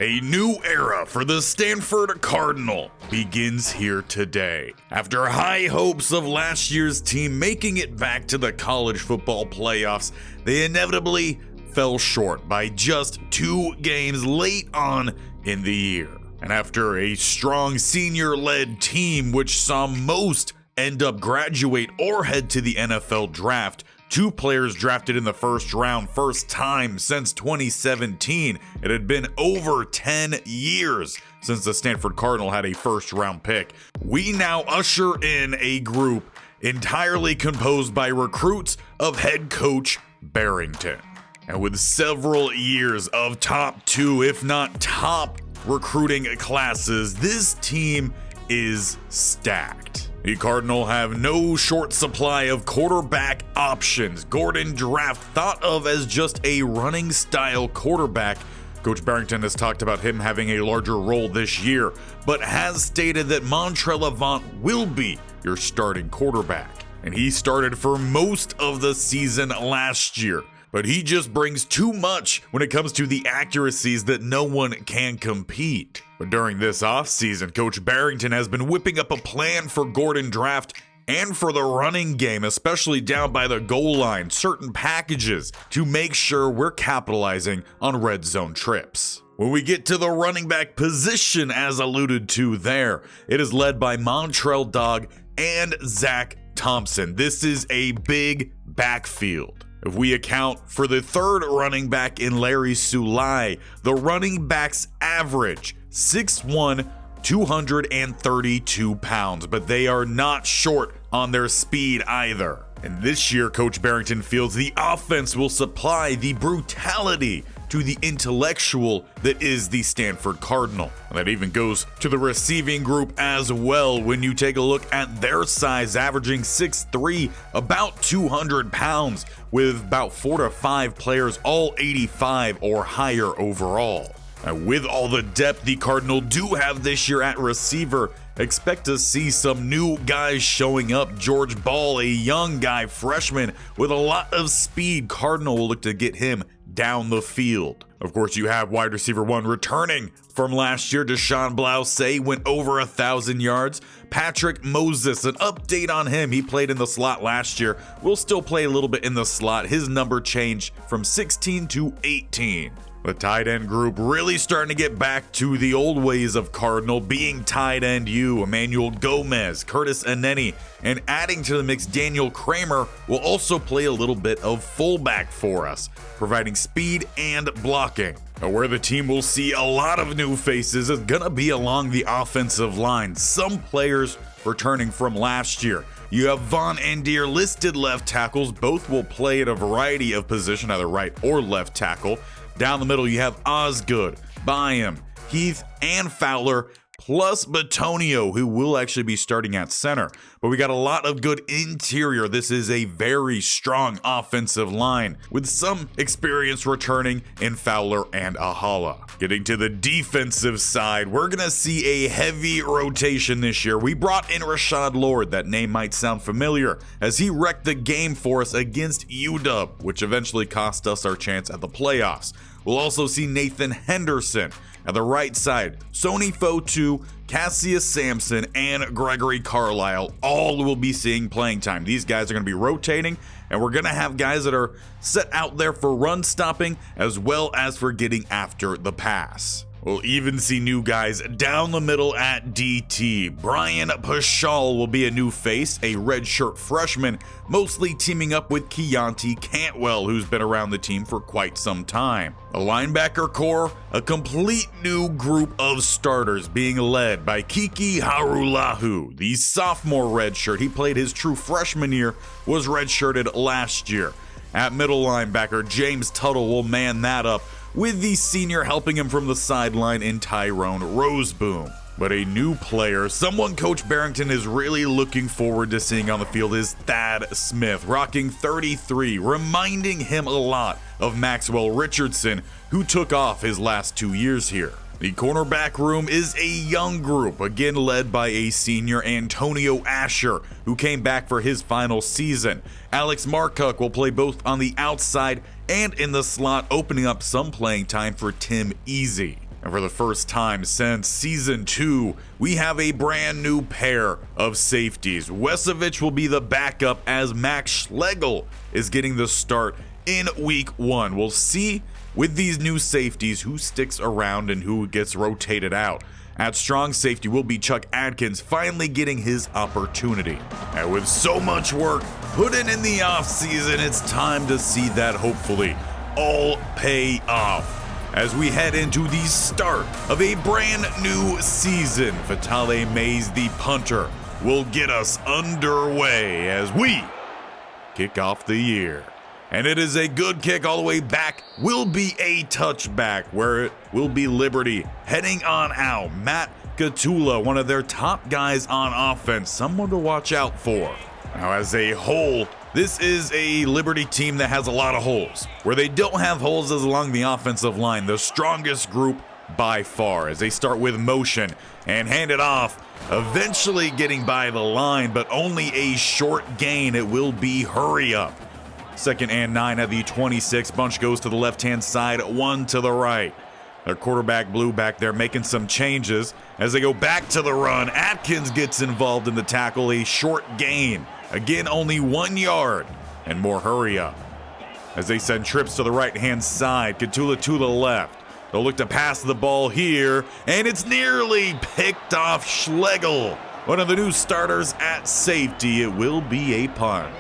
A new era for the Stanford Cardinal begins here today. After high hopes of last year's team making it back to the college football playoffs, they inevitably fell short by just 2 games late on in the year. And after a strong senior-led team which saw most end up graduate or head to the NFL draft, 2 players drafted in the first round, first time since 2017. It had been over 10 years since the Stanford Cardinal had a first round pick. We now usher in a group entirely composed by recruits of head coach Barrington. And with several years of top 2, if not top recruiting classes, this team is stacked. The Cardinal have no short supply of quarterback options. Gordon Draft, thought of as just a running style quarterback. Coach Barrington has talked about him having a larger role this year, but has stated that Montrell Avant will be your starting quarterback. And he started for most of the season last year, but he just brings too much when it comes to the accuracies that no one can compete. But during this offseason, Coach Barrington has been whipping up a plan for Gordon Draft and for the running game, especially down by the goal line, certain packages to make sure we're capitalizing on red zone trips. When we get to the running back position, as alluded to there, it is led by Montrell Dog and Zach Thompson. This is a big backfield. If we account for the third running back in Larry Sulai, the running backs average 6'1", 232 pounds, but they are not short on their speed either. And this year, Coach Barrington feels the offense will supply the brutality to the intellectual that is the Stanford Cardinal. And that even goes to the receiving group as well when you take a look at their size, averaging 6'3", about 200 pounds, with about 4 to 5 players, all 85 or higher overall. And with all the depth the Cardinal do have this year at receiver, expect to see some new guys showing up. George Ball, a young guy, freshman with a lot of speed. Cardinal will look to get him down the field. Of course, you have wide receiver 1 returning from last year. Deshaun Blousay went over 1,000 yards. Patrick Moses, an update on him. He played in the slot last year. Will still play a little bit in the slot. His number changed from 16 to 18. The tight end group really starting to get back to the old ways of Cardinal, being tight end Emmanuel Gomez, Curtis Aneni, and adding to the mix Daniel Kramer will also play a little bit of fullback for us, providing speed and blocking. Now, where the team will see a lot of new faces is going to be along the offensive line. Some players returning from last year. You have Vaughn and Deere listed left tackles. Both will play at a variety of positions, either right or left tackle. Down the middle, you have Osgood, Byam, Heath, and Fowler, plus Batonio, who will actually be starting at center. But we got a lot of good interior. This is a very strong offensive line, with some experience returning in Fowler and Ahala. Getting to the defensive side, we're going to see a heavy rotation this year. We brought in Rashad Lord. That name might sound familiar, as he wrecked the game for us against UW, which eventually cost us our chance at the playoffs. We'll also see Nathan Henderson. At the right side, Sony Fotu, Cassius Sampson, and Gregory Carlisle all will be seeing playing time. These guys are going to be rotating, and we're going to have guys that are set out there for run stopping as well as for getting after the pass. We'll even see new guys down the middle at DT. Brian Paschal will be a new face, a redshirt freshman, mostly teaming up with Keontae Cantwell, who's been around the team for quite some time. The linebacker core, a complete new group of starters being led by Kiki Harulahu, the sophomore redshirt. He played his true freshman year, was redshirted last year. At middle linebacker, James Tuttle will man that up, with the senior helping him from the sideline in Tyrone Roseboom. But a new player, someone Coach Barrington is really looking forward to seeing on the field, is Thad Smith, rocking 33, reminding him a lot of Maxwell Richardson, who took off his last 2 years here. The cornerback room is a young group, again led by a senior Antonio Asher, who came back for his final season. Alex Marcock will play both on the outside and in the slot, opening up some playing time for Tim Easy. And for the first time since Season 2, we have a brand new pair of safeties. Wesovich will be the backup as Max Schlegel is getting the start in Week 1. We'll see with these new safeties who sticks around and who gets rotated out. At strong safety will be Chuck Adkins finally getting his opportunity. And with so much work put in the offseason, it's time to see that hopefully all pay off as we head into the start of a brand new season. Vitale Mays, the punter, will get us underway as we kick off the year. And it is a good kick all the way back. Will be a touchback where it will be Liberty heading on out. Matt Gatula, one of their top guys on offense, someone to watch out for. Now, as a whole, this is a Liberty team that has a lot of holes. Where they don't have holes is along the offensive line, the strongest group by far, as they start with motion and hand it off, eventually getting by the line, but only a short gain. It will be hurry up. 2nd and 9 at the 26. Bunch goes to the left-hand side, 1 to the right. Their quarterback Blue back there making some changes as they go back to the run. Atkins gets involved in the tackle, a short gain. Again, only 1 yard and more hurry up. As they send trips to the right-hand side, Gatula to the left. They'll look to pass the ball here, and it's nearly picked off Schlegel. One of the new starters at safety. It will be a punt.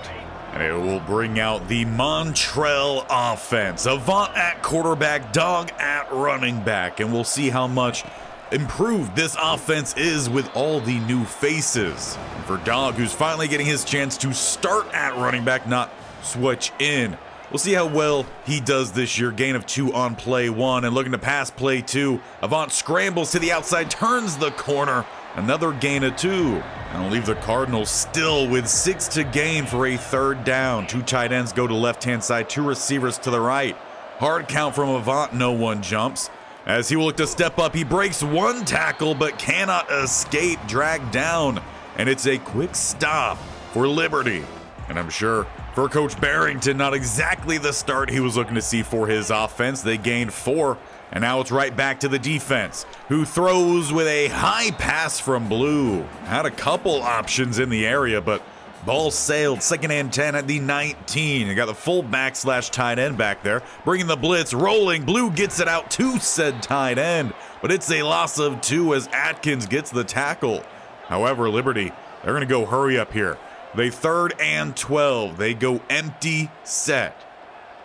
And it will bring out the Montrell offense. Avant at quarterback, Dog at running back. And we'll see how much improved this offense is with all the new faces. And for Dog, who's finally getting his chance to start at running back, not switch in. We'll see how well he does this year. Gain of 2 on play 1 and looking to pass play 2. Avant scrambles to the outside, turns the corner. Another gain of 2. And will leave the Cardinals still with 6 to gain for a 3rd down. 2 tight ends go to left-hand side, 2 receivers to the right. Hard count from Avant, no one jumps. As he will look to step up, he breaks 1 tackle but cannot escape, dragged down. And it's a quick stop for Liberty. And I'm sure for Coach Barrington, not exactly the start he was looking to see for his offense. They gained 4. And now it's right back to the defense, who throws with a high pass from Blue. Had a couple options in the area, but ball sailed. 2nd and 10 at the 19. You got the fullback / tight end back there, bringing the blitz, rolling. Blue gets it out to said tight end, but it's a loss of 2 as Atkins gets the tackle. However, Liberty, they're going to go hurry up here. They 3rd and 12. They go empty set.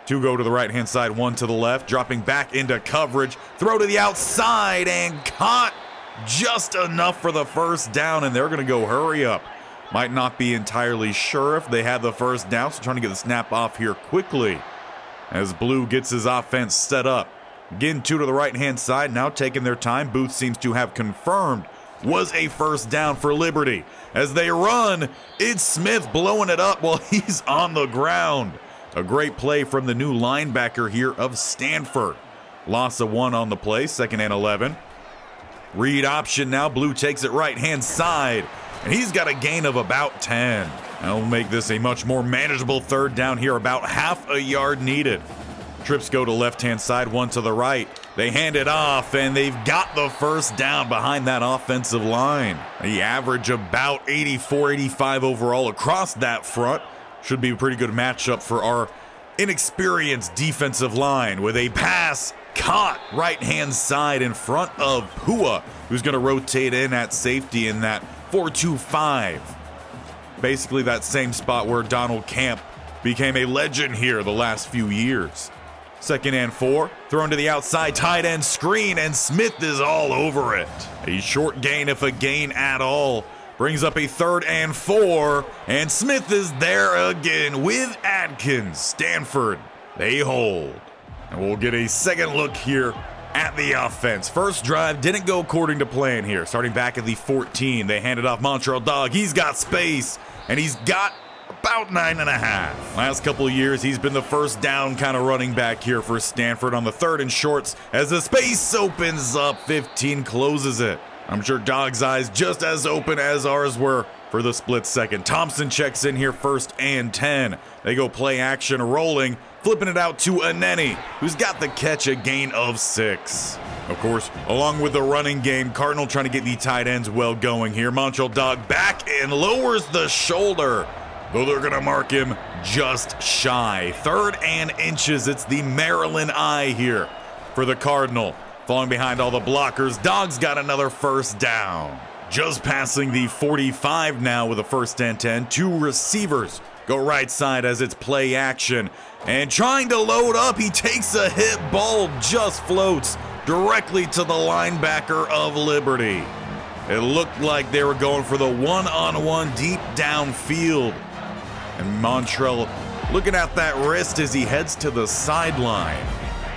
2 go to the right-hand side, 1 to the left, dropping back into coverage, throw to the outside, and caught just enough for the 1st down, and they're going to go hurry up. Might not be entirely sure if they had the 1st down, so trying to get the snap off here quickly as Blue gets his offense set up. Again, 2 to the right-hand side, now taking their time. Booth seems to have confirmed was a 1st down for Liberty. As they run, it's Smith blowing it up while he's on the ground. A great play from the new linebacker here of Stanford. Loss of 1 on the play, 2nd and 11. Read option now. Blue takes it right-hand side, and he's got a gain of about 10. That'll make this a much more manageable 3rd down here, about half a yard needed. Trips go to left-hand side, 1 to the right. They hand it off, and they've got the 1st down behind that offensive line. The average about 84, 85 overall across that front. Should be a pretty good matchup for our inexperienced defensive line with a pass caught right-hand side in front of Pua, who's going to rotate in at safety in that 4-2-5. Basically that same spot where Donald Camp became a legend here the last few years. 2nd and 4, thrown to the outside, tight end screen, and Smith is all over it. A short gain, if a gain at all. Brings up a 3rd and 4, and Smith is there again with Atkins. Stanford, they hold. And we'll get a second look here at the offense. First drive didn't go according to plan here. Starting back at the 14, they handed off Montreal Dog. He's got space, and he's got about 9.5. Last couple of years, he's been the 1st down kind of running back here for Stanford on the 3rd and shorts. As the space opens up, 15 closes it. I'm sure Dog's eyes just as open as ours were for the split second. Thompson checks in here 1st and 10. They go play action rolling, flipping it out to Aneni, who's got the catch, a gain of 6. Of course, along with the running game, Cardinal trying to get the tight ends well going here. Montreal Dog back and lowers the shoulder, though they're going to mark him just shy. 3rd and inches. It's the Maryland eye here for the Cardinal. Falling behind all the blockers, Dog's got another first down. Just passing the 45 now with a 1st and 10. 2 receivers go right side as it's play action. And trying to load up, he takes a hit. Ball just floats directly to the linebacker of Liberty. It looked like they were going for the one-on-one deep downfield. And Montreal looking at that wrist as he heads to the sideline.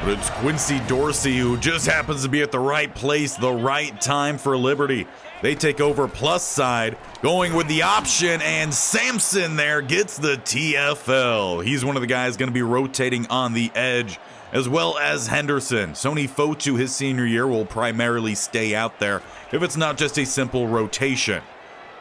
But it's Quincy Dorsey who just happens to be at the right place, the right time for Liberty. They take over plus side, going with the option, and Sampson there gets the TFL. He's one of the guys going to be rotating on the edge, as well as Henderson. Sony Fotu, his senior year, will primarily stay out there if it's not just a simple rotation.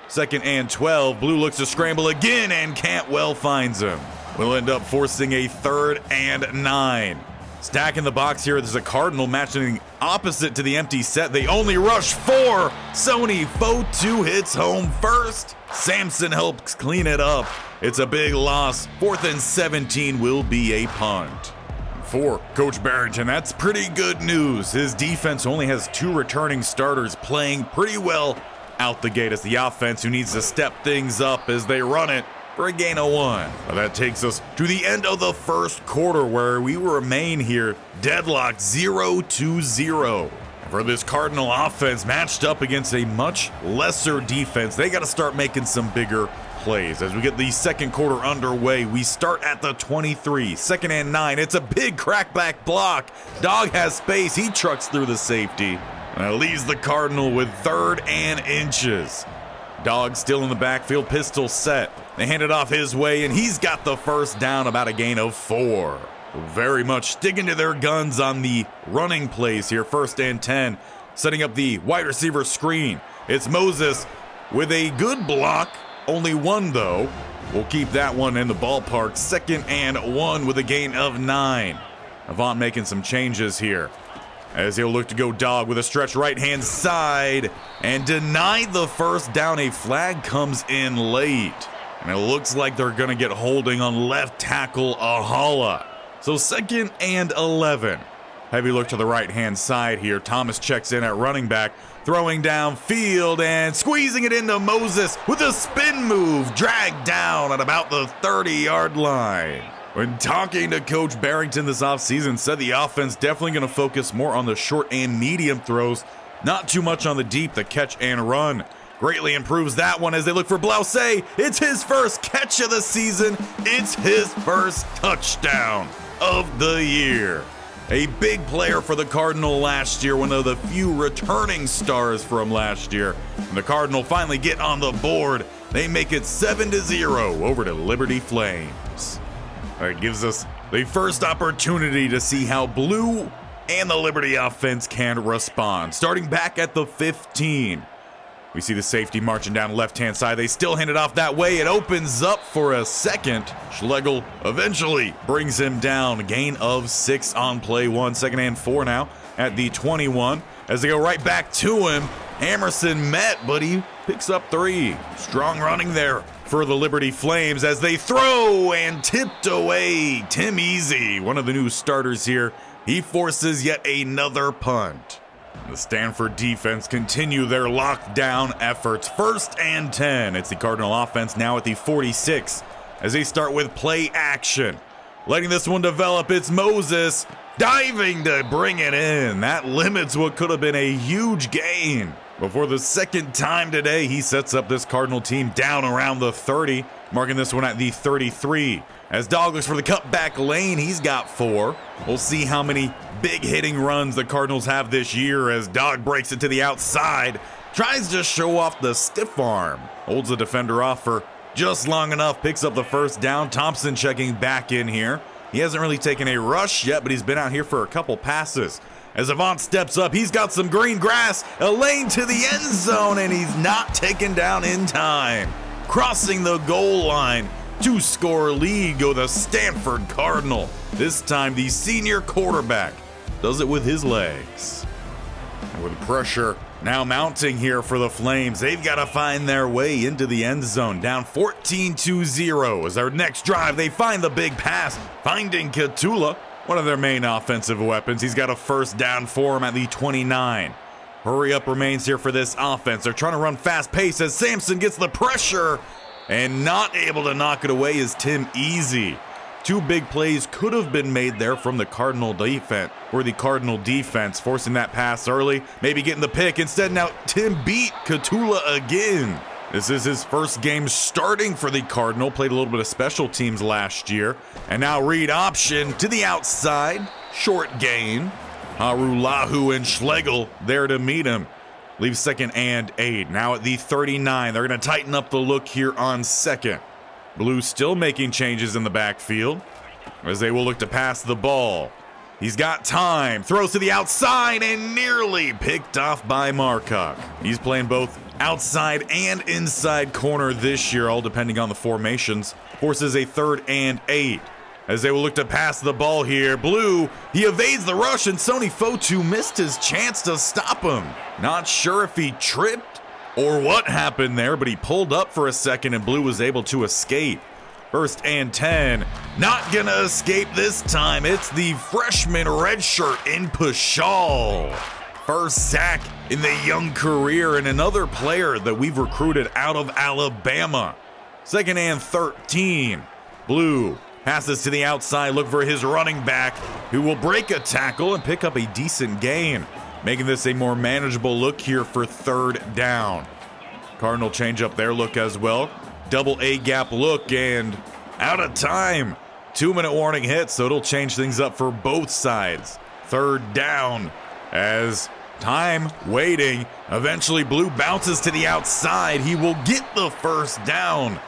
2nd and 12, Blue looks to scramble again, and Cantwell finds him. We'll end up forcing a 3rd and 9. Stack in the box here, there's a Cardinal matching opposite to the empty set. They only rush 4. Sony Fotu hits home first. Sampson helps clean it up. It's a big loss. 4th and 17 will be a punt. For Coach Barrington, that's pretty good news. His defense only has 2 returning starters playing pretty well out the gate as the offense who needs to step things up as they run it for a gain of 1. That takes us to the end of the 1st quarter where we remain here deadlocked 0-0. For this Cardinal offense matched up against a much lesser defense, they got to start making some bigger plays. As we get the 2nd quarter underway, we start at the 23, 2nd and 9. It's a big crackback block. Dog has space. He trucks through the safety. And it leaves the Cardinal with 3rd and inches. Dog still in the backfield, pistol set. They hand it off his way, and he's got the first down, about a gain of 4. Very much sticking to their guns on the running plays here. 1st and 10, setting up the wide receiver screen. It's Moses with a good block. Only 1, though. We'll keep that one in the ballpark. 2nd and 1 with a gain of 9. Avant making some changes here, as he'll look to go dog with a stretch right-hand side and deny the first down. A flag comes in late, and it looks like they're going to get holding on left tackle Ahala. So 2nd and 11. Heavy look to the right-hand side here. Thomas checks in at running back, throwing downfield and squeezing it into Moses with a spin move, dragged down at about the 30-yard line. When talking to Coach Barrington this offseason, said the offense definitely going to focus more on the short and medium throws, not too much on the deep, the catch and run. Greatly improves that one as they look for Blausey. It's his first catch of the season. It's his first touchdown of the year. A big player for the Cardinal last year, one of the few returning stars from last year. And the Cardinal finally get on the board. They make it 7-0 over to Liberty Flames. That gives us the first opportunity to see how Blue and the Liberty offense can respond. Starting back at the 15. We see the safety marching down left-hand side. They still hand it off that way. It opens up for a second. Schlegel eventually brings him down. Gain of 6 on play 1. 2nd and 4 now at the 21. As they go right back to him, Emerson met, but he picks up 3. Strong running there for the Liberty Flames as they throw and tipped away. Tim Easy, one of the new starters here, he forces yet another punt. The Stanford defense continue their lockdown efforts. 1st and 10. It's the Cardinal offense now at the 46 as they start with play action. Letting this one develop, it's Moses diving to bring it in. That limits what could have been a huge gain. But for the second time today, he sets up this Cardinal team down around the 30, marking this one at the 33. As Dog looks for the cutback lane, he's got 4. We'll see how many big hitting runs the Cardinals have this year as Dog breaks it to the outside, tries to show off the stiff arm, holds the defender off for just long enough, picks up the first down. Thompson checking back in here. He hasn't really taken a rush yet, but he's been out here for a couple passes. As Avant steps up, he's got some green grass, a lane to the end zone, and he's not taken down in time. Crossing the goal line, 2-score lead go the Stanford Cardinal. This time the senior quarterback does it with his legs. with pressure now mounting here for the Flames. They've got to find their way into the end zone. Down 14-0 as our next drive. They find the big pass, finding Catula, one of their main offensive weapons. He's got a first down for him at the 29. Hurry up remains here for this offense. They're trying to run fast pace as Samson gets the pressure, and not able to knock it away is Tim Easy. Two big plays could have been made there from the Cardinal defense, forcing that pass early, maybe getting the pick. Instead, now Tim beat Catula again. This is his first game starting for the Cardinal, played a little bit of special teams last year. And now read option to the outside, short gain. Harulahu and Schlegel there to meet him. Leaves 2nd and 8. Now at the 39, they're going to tighten up the look here on 2nd. Blue still making changes in the backfield as they will look to pass the ball. He's got time, throws to the outside and nearly picked off by Marcock. He's playing both outside and inside corner this year, all depending on the formations. Forces a 3rd and 8 as they will look to pass the ball here. Blue, he evades the rush and Sony Fotu missed his chance to stop him. Not sure if he tripped or what happened there, but he pulled up for a second and Blue was able to escape. 1st and 10. Not gonna escape this time. It's the freshman redshirt in Pashal. First sack in the young career and another player that we've recruited out of Alabama. 2nd and 13. Blue passes to the outside, look for his running back who will break a tackle and pick up a decent gain, making this a more manageable look here for 3rd down. Cardinal change up their look as well. Double A gap look and out of time. 2-minute warning hit, so it'll change things up for both sides. 3rd down as time waiting. Eventually Blue bounces to the outside. He will get the first down,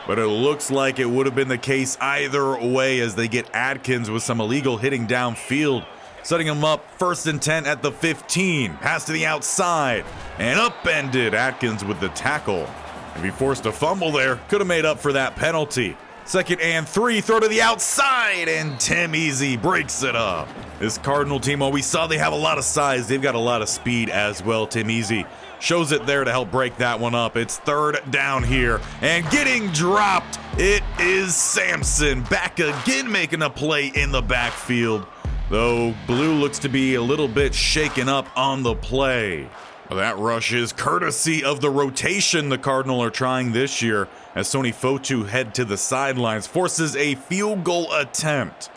but it looks like it would have been the case either way as they get Adkins with some illegal hitting downfield. Setting him up 1st and 10 at the 15. Pass to the outside and upended. Atkins with the tackle. If he forced a fumble there, could have made up for that penalty. 2nd and 3, throw to the outside, and Tim Easy breaks it up. This Cardinal team, while we saw they have a lot of size, they've got a lot of speed as well. Tim Easy shows it there to help break that one up. It's 3rd down here, and getting dropped, it is Samson. Back again making a play in the backfield, though Blue looks to be a little bit shaken up on the play. That rush is courtesy of the rotation the Cardinal are trying this year as Sony Fotu head to the sidelines, forces a field goal attempt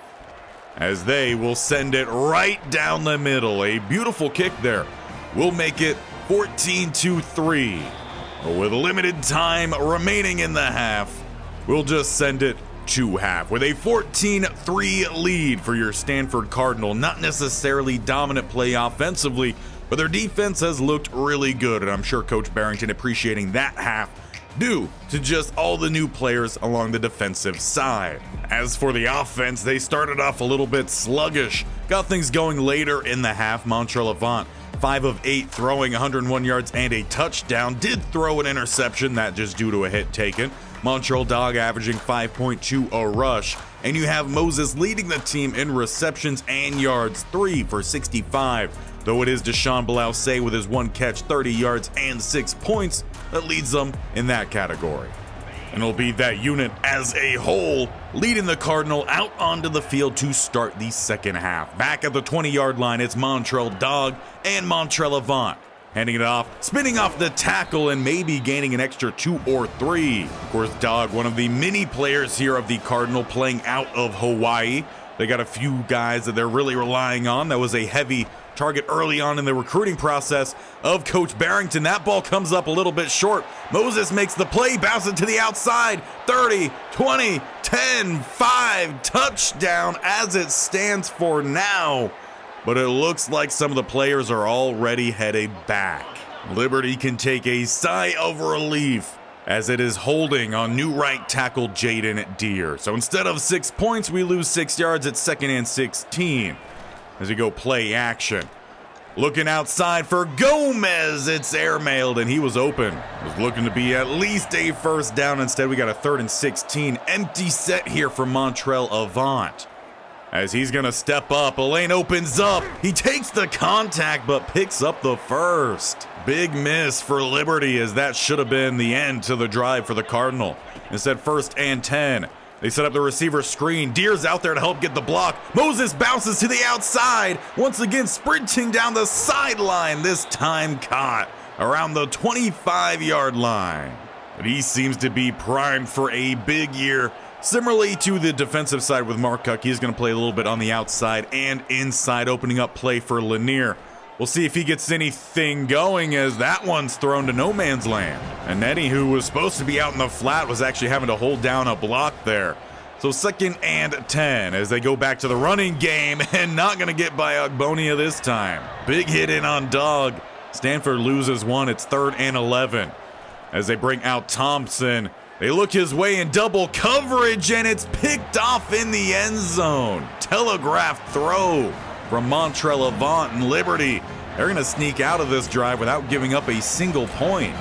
as they will send it right down the middle. A beautiful kick there will make it 14-3. With limited time remaining in the half, we'll just send it to half with a 14-3 lead for your Stanford Cardinal. Not necessarily dominant play offensively, but their defense has looked really good, and I'm sure Coach Barrington appreciating that half due to just all the new players along the defensive side. As for the offense, they started off a little bit sluggish, got things going later in the half. Montreal Avant 5 of 8 throwing, 101 yards and a touchdown. Did throw an interception, that just due to a hit taken. Montreal Dog averaging 5.2 a rush. And you have Moses leading the team in receptions and yards, 3 for 65. Though it is Deshaun Blouset with his 1 catch, 30 yards and 6 points that leads them in that category. And it'll be that unit as a whole leading the Cardinal out onto the field to start the second half. Back at the 20-yard line, it's Montreal Dog and Montreal Avant. Handing it off, spinning off the tackle, and maybe gaining an extra 2 or 3. Of course, Dog, one of the many players here of the Cardinal playing out of Hawaii. They got a few guys that they're really relying on. That was a heavy target early on in the recruiting process of Coach Barrington. That ball comes up a little bit short. Moses makes the play, bounces to the outside. 30, 20, 10, 5, touchdown as it stands for now. But it looks like some of the players are already headed back. Liberty can take a sigh of relief as it is holding on new right tackle Jaden Deere. So instead of 6 points, we lose 6 yards at 2nd and 16. As we go play action. Looking outside for Gomez. It's airmailed and he was open. Was looking to be at least a first down. Instead, we got a 3rd and 16. Empty set here for Montreal Avant. as he's going to step up. A lane opens up. He takes the contact but picks up the first. Big miss for Liberty, as that should have been the end to the drive for the Cardinal. Instead, 1st and 10. They set up the receiver screen. Deer's out there to help get the block. Moses bounces to the outside. Once again, sprinting down the sideline. This time caught around the 25-yard line. But he seems to be primed for a big year. Similarly to the defensive side with Mark Cuck, he's going to play a little bit on the outside and inside, opening up play for Lanier. We'll see if he gets anything going, as that one's thrown to no man's land. And Nettie, who was supposed to be out in the flat, was actually having to hold down a block there. So 2nd and 10 as they go back to the running game, and not going to get by Ogbonia this time. Big hit in on Dog. Stanford loses one. It's 3rd and 11. As they bring out Thompson, they look his way in double coverage, and it's picked off in the end zone. Telegraphed throw from Montrell Avant, and Liberty, they're going to sneak out of this drive without giving up a single point.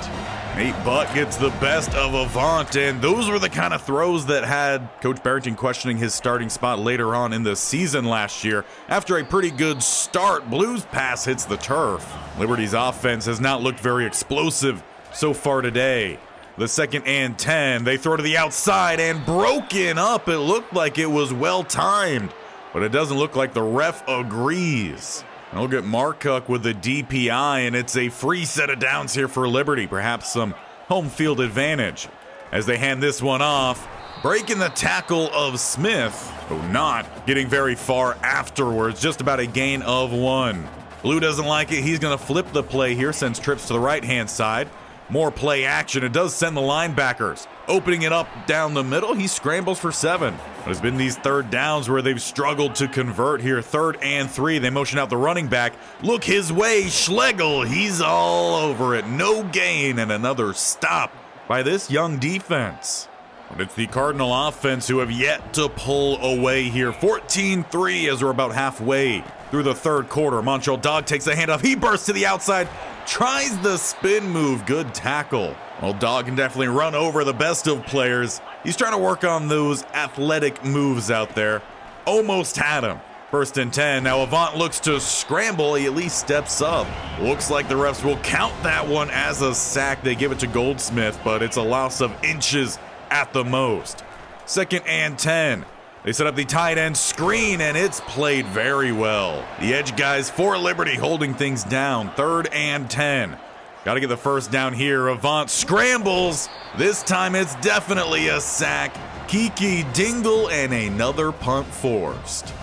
Nate Butt gets the best of Avant, and those were the kind of throws that had Coach Barrington questioning his starting spot later on in the season last year. After a pretty good start, Blues pass hits the turf. Liberty's offense has not looked very explosive so far today. The 2nd and 10, they throw to the outside and broken up. It looked like it was well timed, but it doesn't look like the ref agrees. And we'll get Mark Cuck with the DPI, and it's a free set of downs here for Liberty. Perhaps some home field advantage as they hand this one off. Breaking the tackle of Smith, though not getting very far afterwards. Just about a gain of 1. Blue doesn't like it. He's going to flip the play here, sends trips to the right-hand side. More play action. It does send the linebackers opening it up down the middle. He scrambles for 7. There's been these 3rd downs where they've struggled to convert here. 3rd and 3. They motion out the running back. Look his way. Schlegel. He's all over it. No gain, and another stop by this young defense. But it's the Cardinal offense who have yet to pull away here. 14-3 as we're about halfway through the 3rd quarter. Montreal Dog takes the handoff. He bursts to the outside. Tries the spin move. Good tackle. Well, Dog can definitely run over the best of players. He's trying to work on those athletic moves out there. Almost had him. 1st and 10. Now Avant looks to scramble. He at least steps up. Looks like the refs will count that one as a sack. They give it to Goldsmith, but it's a loss of inches at the most. 2nd and 10. They set up the tight end screen, and it's played very well. The edge guys for Liberty holding things down. 3rd and 10. Got to get the first down here. Avant scrambles. This time it's definitely a sack. Kiki Dingle, and another punt forced.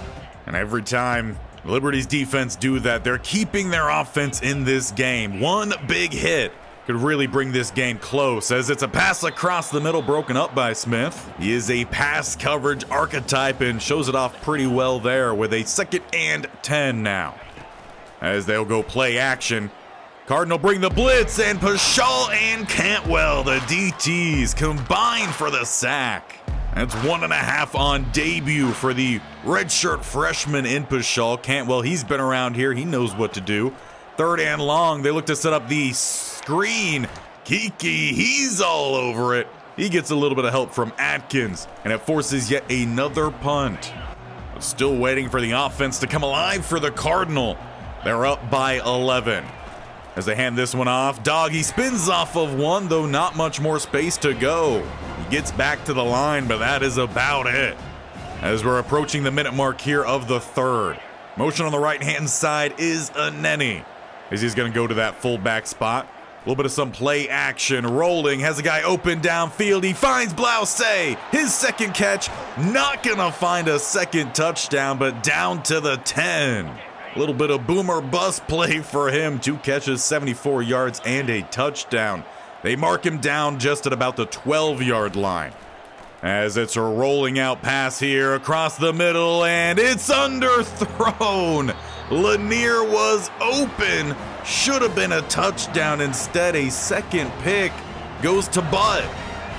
And every time Liberty's defense do that, they're keeping their offense in this game. One big hit could really bring this game close, as it's a pass across the middle broken up by Smith. He is a pass coverage archetype and shows it off pretty well there with a 2nd and 10 now. As they'll go play action. Cardinal bring the blitz, and Pashal and Cantwell, the DTs, combine for the sack. That's 1.5 on debut for the redshirt freshman in Pashal. Cantwell, he's been around here. He knows what to do. 3rd and long. They look to set up the screen. Kiki, he's all over it. He gets a little bit of help from Atkins, and it forces yet another punt. Still waiting for the offense to come alive for the Cardinal. They're up by 11. As they hand this one off, Dog, he spins off of one, though not much more space to go. He gets back to the line, but that is about it. As we're approaching the minute mark here of the 3rd. Motion on the right-hand side is Aneni, as he's going to go to that fullback spot. A little bit of some play action. Rolling, has a guy open downfield. He finds Blouse. His 2nd catch. Not going to find a 2nd touchdown, but down to the 10. A little bit of boomer bust play for him. 2 catches, 74 yards, and a touchdown. They mark him down just at about the 12-yard line. As it's a rolling out pass here across the middle, and it's underthrown. Lanier was open. Should have been a touchdown. Instead, a 2nd pick goes to Butt.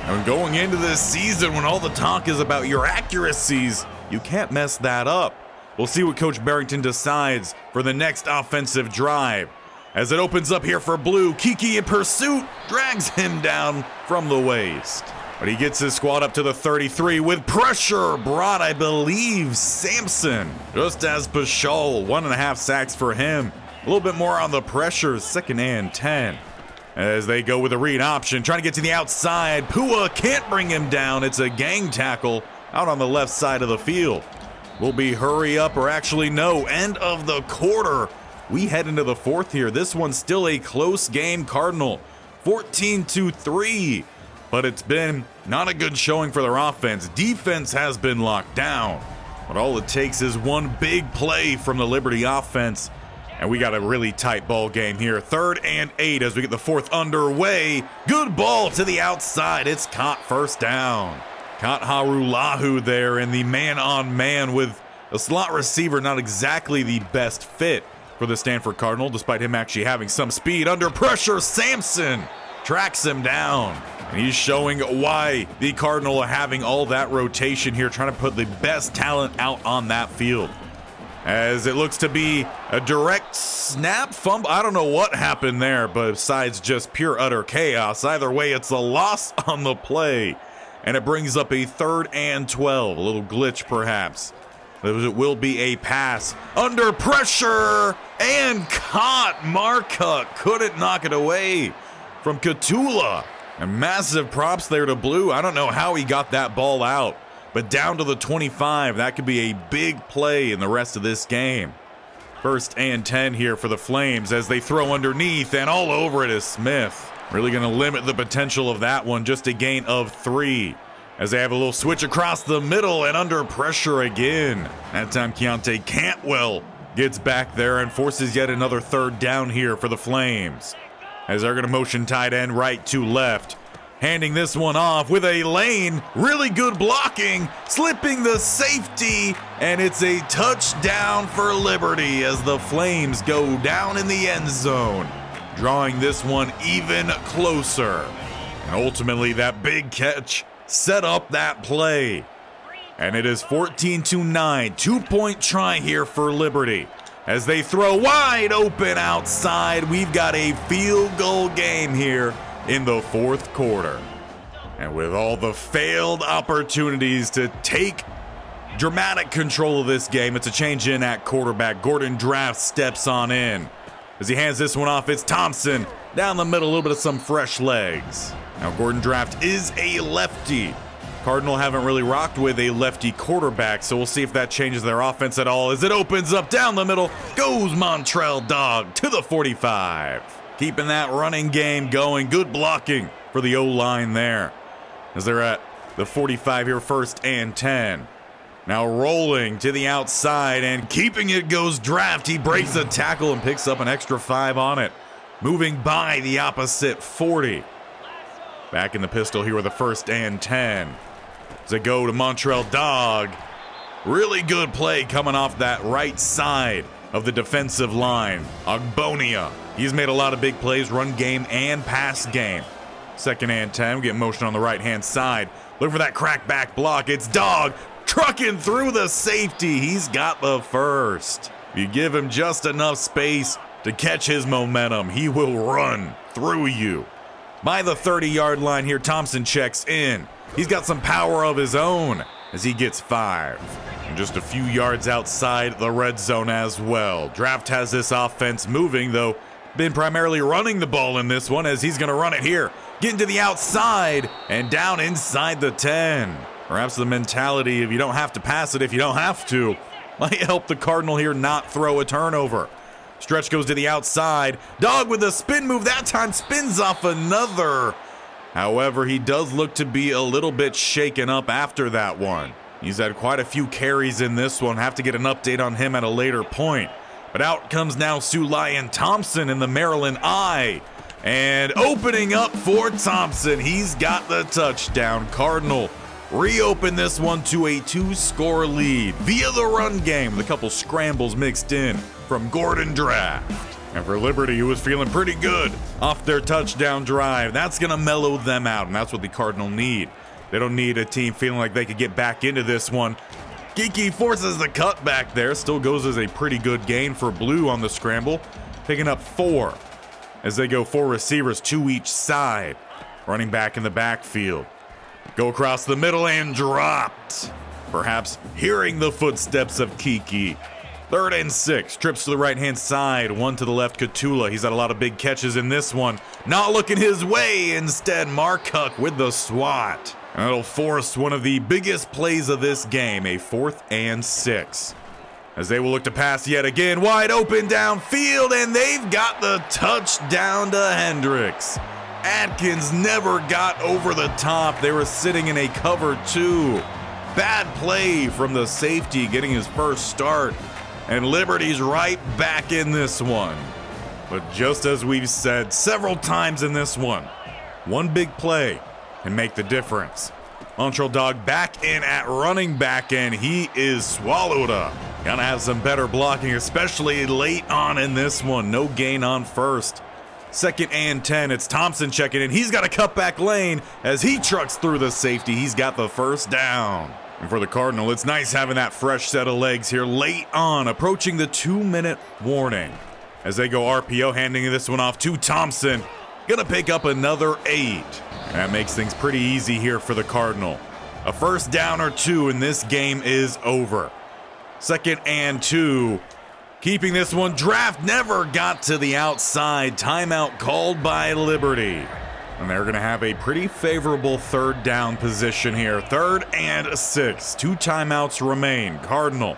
And going into this season, when all the talk is about your accuracies, you can't mess that up. We'll see what Coach Barrington decides for the next offensive drive. As it opens up here for Blue, Kiki in pursuit drags him down from the waist. But he gets his squad up to the 33 with pressure brought, I believe, Sampson. Just as Pashal, 1.5 sacks for him. A little bit more on the pressure, 2nd and 10. As they go with a read option, trying to get to the outside. Pua can't bring him down. It's a gang tackle out on the left side of the field. Will be hurry up, or actually no, end of the quarter. We head into the 4th here. This one's still a close game, Cardinal. 14-3. But it's been not a good showing for their offense. Defense has been locked down. But all it takes is one big play from the Liberty offense. And we got a really tight ball game here. 3rd and 8 as we get the 4th underway. Good ball to the outside. It's caught, 1st down. Caught Harulahu there in the man-on-man with a slot receiver, not exactly the best fit for the Stanford Cardinal, despite him actually having some speed. Under pressure, Sampson tracks him down. And he's showing why the Cardinal are having all that rotation here, trying to put the best talent out on that field. As it looks to be a direct snap fumble. I don't know what happened there, but besides just pure utter chaos, either way, it's a loss on the play. And it brings up a 3rd and 12. A little glitch, perhaps. It will be a pass. Under pressure and caught. Marcotte couldn't knock it away from Katula. And massive props there to Blue. I don't know how he got that ball out. But down to the 25, that could be a big play in the rest of this game. 1st and 10 here for the Flames as they throw underneath, and all over it is Smith. Really going to limit the potential of that one, just a gain of 3. As they have a little switch across the middle and under pressure again. That time Keontae Cantwell gets back there and forces yet another 3rd down here for the Flames. As they're going to motion tight end right to left. Handing this one off with a lane. Really good blocking. Slipping the safety. And it's a touchdown for Liberty as the Flames go down in the end zone. Drawing this one even closer. And ultimately that big catch set up that play. And it is 14-9. 2-point try here for Liberty. As they throw wide open outside. We've got a field goal game here in the 4th quarter. And with all the failed opportunities to take dramatic control of this game, it's a change in at quarterback. Gordon Draft steps on in. As he hands this one off, it's Thompson down the middle, a little bit of some fresh legs. Now Gordon Draft is a lefty. Cardinal haven't really rocked with a lefty quarterback, so we'll see if that changes their offense at all. As it opens up down the middle, goes Montrell Dog to the 45. Keeping that running game going. Good blocking for the O-line there. As they're at the 45 here, 1st and 10. Now rolling to the outside and keeping it goes Draft. He breaks a tackle and picks up an extra 5 on it. Moving by the opposite 40. Back in the pistol here with a 1st and 10. As they go to Montrell Dog. Really good play coming off that right side of the defensive line. Ogbonia. He's made a lot of big plays, run game and pass game. 2nd and 10. We get motion on the right-hand side. Look for that crackback block. It's Dog trucking through the safety. He's got the 1st. You give him just enough space to catch his momentum, he will run through you. By the 30-yard line here, Thompson checks in. He's got some power of his own as he gets 5. And just a few yards outside the red zone as well. Draft has this offense moving, though been primarily running the ball in this one as he's going to run it here. Getting to the outside and down inside the 10. Perhaps the mentality of you don't have to pass it if you don't have to might help the Cardinal here not throw a turnover. Stretch goes to the outside. Dog with a spin move. That time spins off another. However, he does look to be a little bit shaken up after that one. He's had quite a few carries in this one. Have to get an update on him at a later point. But out comes now Sulian Thompson in the Maryland I. And opening up for Thompson. He's got the touchdown. Cardinal reopen this one to a 2-score lead via the run game with a couple scrambles mixed in from Gordon Draft. And for Liberty, who was feeling pretty good off their touchdown drive, that's going to mellow them out, and that's what the Cardinal need. They don't need a team feeling like they could get back into this one. Geeky forces the cutback there. Still goes as a pretty good gain for Blue on the scramble. Picking up 4 as they go 4 receivers, 2 each side. Running back in the backfield. Go across the middle and dropped. Perhaps hearing the footsteps of Kiki. 3rd and 6, trips to the right-hand side, 1 to the left, Katula. He's had a lot of big catches in this one. Not looking his way, instead Markuk with the swat. And it'll force one of the biggest plays of this game, a 4th and 6. As they will look to pass yet again, wide open downfield, and they've got the touchdown to Hendricks. Atkins never got over the top. They were sitting in a cover 2. Bad play from the safety getting his first start. And Liberty's right back in this one. But just as we've said several times in this one big play can make the difference. Montreal Dog back in at running back, and he is swallowed up. Gonna have some better blocking, especially late on in this one. No gain on first. 2nd and 10, it's Thompson checking in. He's got a cutback lane as he trucks through the safety. He's got the first down. And for the Cardinal, it's nice having that fresh set of legs here late on, approaching the 2-minute warning. As they go RPO, handing this one off to Thompson. Gonna pick up another 8. That makes things pretty easy here for the Cardinal. A first down or 2 and this game is over. 2nd and 2. Keeping this one, draft never got to the outside. Timeout called by Liberty. And they're going to have a pretty favorable 3rd down position here. 3rd and 6. 2 timeouts remain. Cardinal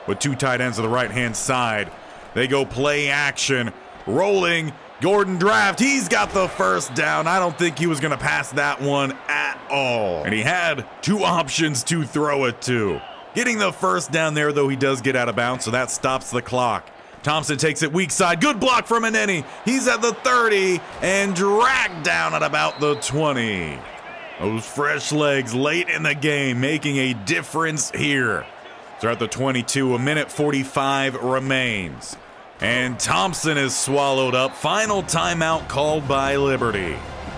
with 2 tight ends to the right-hand side. They go play action. Rolling. Gordon Draft. He's got the first down. I don't think he was going to pass that one at all. And he had 2 options to throw it to. Getting the first down there, though, he does get out of bounds, so that stops the clock. Thompson takes it weak side. Good block from Aneni. He's at the 30 and dragged down at about the 20. Those fresh legs late in the game making a difference here. They're at the 22. 1:45 remains. And Thompson is swallowed up. Final timeout called by Liberty.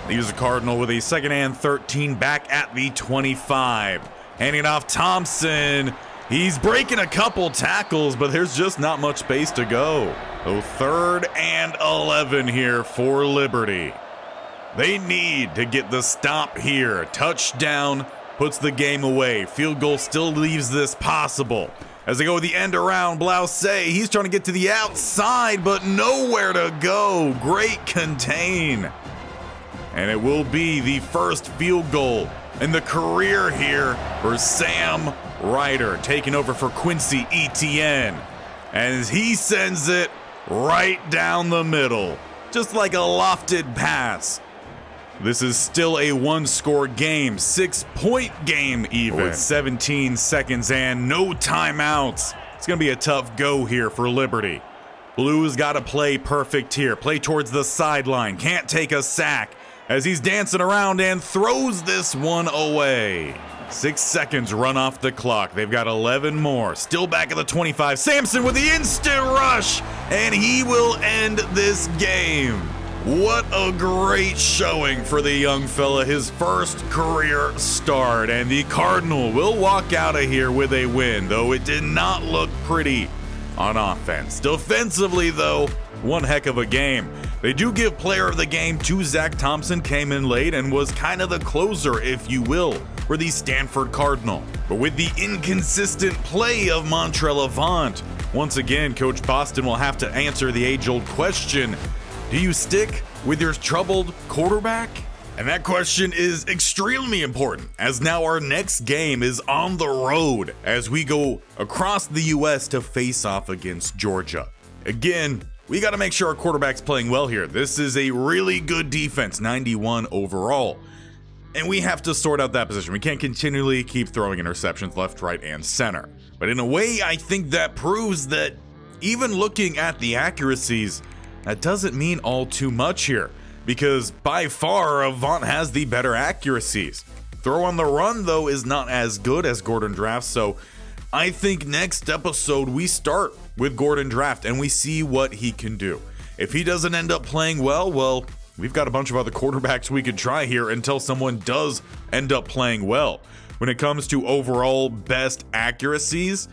Leaves the Cardinal with a 2nd and 13 back at the 25. Handing off Thompson. He's breaking a couple tackles, but there's just not much space to go. So 3rd and 11 here for Liberty. They need to get the stop here. Touchdown puts the game away. Field goal still leaves this possible. As they go with the end around, Blouse, he's trying to get to the outside, but nowhere to go. Great contain. And it will be the first field goal in the career here for Sam Ryder, taking over for Quincy Etienne. As he sends it right down the middle, just like a lofted pass. This is still a 1-score game, 6-point game even. With 17 seconds and no timeouts. It's going to be a tough go here for Liberty. Blues got to play perfect here. Play towards the sideline. Can't take a sack as he's dancing around and throws this one away. 6 seconds run off the clock. They've got 11 more. Still back at the 25. Sampson with the instant rush, and he will end this game. What a great showing for the young fella, his first career start. And the Cardinal will walk out of here with a win, though it did not look pretty on offense. Defensively, though, one heck of a game. They do give player of the game to Zach Thompson, came in late and was kind of the closer, if you will, for the Stanford Cardinal. But with the inconsistent play of Montrell Avant, once again, Coach Boston will have to answer the age-old question, do you stick with your troubled quarterback? And that question is extremely important, as now our next game is on the road as we go across the U.S. to face off against Georgia. Again, we got to make sure our quarterback's playing well here. This is a really good defense, 91 overall. And we have to sort out that position. We can't continually keep throwing interceptions left, right, and center. But in a way, I think that proves that even looking at the accuracies, that doesn't mean all too much here, because by far Avant has the better accuracies. Throw on the run, though, is not as good as Gordon Draft, so I think next episode we start with Gordon Draft and we see what he can do. If he doesn't end up playing well, we've got a bunch of other quarterbacks we could try here until someone does end up playing well. When it comes to overall best accuracies,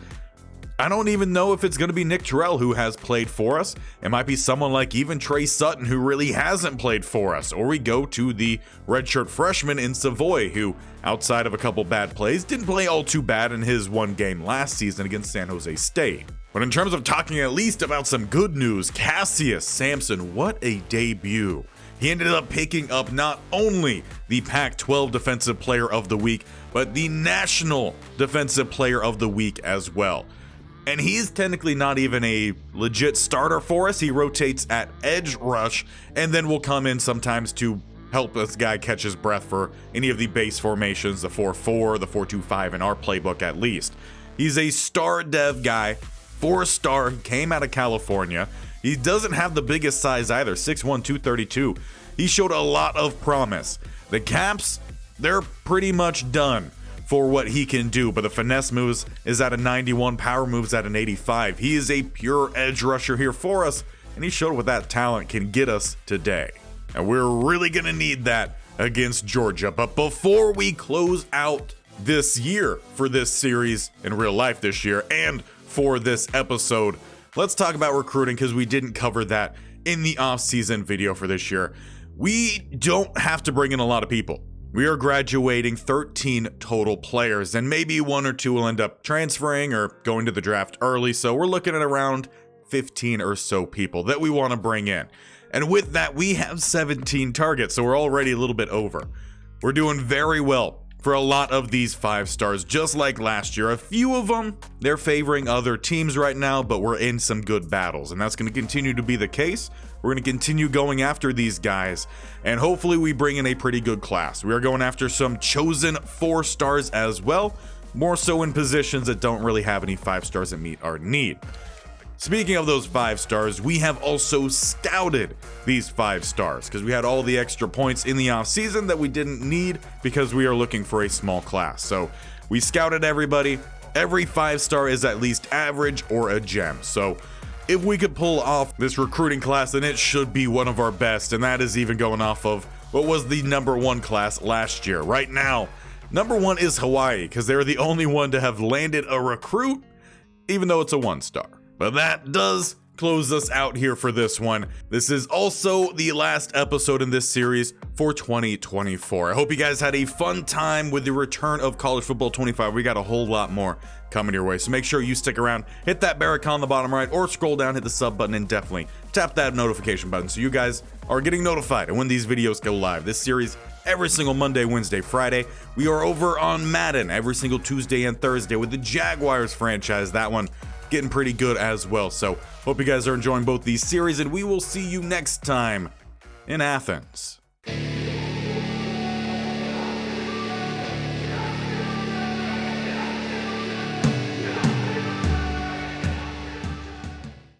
I don't even know if it's going to be Nick Terrell who has played for us. It might be someone like even Trey Sutton who really hasn't played for us. Or we go to the redshirt freshman in Savoy who, outside of a couple bad plays, didn't play all too bad in his one game last season against San Jose State. But in terms of talking at least about some good news, Cassius Sampson, what a debut. He ended up picking up not only the Pac-12 Defensive Player of the Week, but the National Defensive Player of the Week as well. And he's technically not even a legit starter for us. He rotates at edge rush and then will come in sometimes to help this guy catch his breath for any of the base formations, the 4-4, the 4-2-5 in our playbook at least. He's a star dev guy, 4-star, came out of California. He doesn't have the biggest size either, 6'1", 232. He showed a lot of promise. The Caps, they're pretty much done for what he can do, but the finesse moves is at a 91, power moves at an 85. He is a pure edge rusher here for us, and he showed what that talent can get us today. And we're really going to need that against Georgia. But before we close out this year for this series in real life this year and for this episode, let's talk about recruiting because we didn't cover that in the off-season video for this year. We don't have to bring in a lot of people. We are graduating 13 total players, and maybe 1 or 2 will end up transferring or going to the draft early, so we're looking at around 15 or so people that we want to bring in. And with that, we have 17 targets, so we're already a little bit over. We're doing very well for a lot of these 5 stars, just like last year. A few of them, they're favoring other teams right now, but we're in some good battles, and that's going to continue to be the case. We're going to continue going after these guys, and hopefully we bring in a pretty good class. We are going after some chosen 4 stars as well, more so in positions that don't really have any 5 stars that meet our need. Speaking of those 5 stars, we have also scouted these 5 stars because we had all the extra points in the offseason that we didn't need because we are looking for a small class. So we scouted everybody. Every 5-star is at least average or a gem. So if we could pull off this recruiting class, then it should be one of our best. And that is even going off of what was the #1 class last year. Right now, #1 is Hawaii because they're the only one to have landed a recruit, even though it's a 1-star. But that does close us out here for this one. This is also the last episode in this series for 2024. I hope you guys had a fun time with the return of College Football 25. We got a whole lot more coming your way, so make sure you stick around, hit that bell icon on the bottom right, or scroll down, hit the sub button, and definitely tap that notification button so you guys are getting notified when these videos go live. This series every single Monday, Wednesday, Friday. We are over on Madden every single Tuesday and Thursday with the Jaguars franchise. That one getting pretty good as well. So hope you guys are enjoying both these series, and we will see you next time in Athens.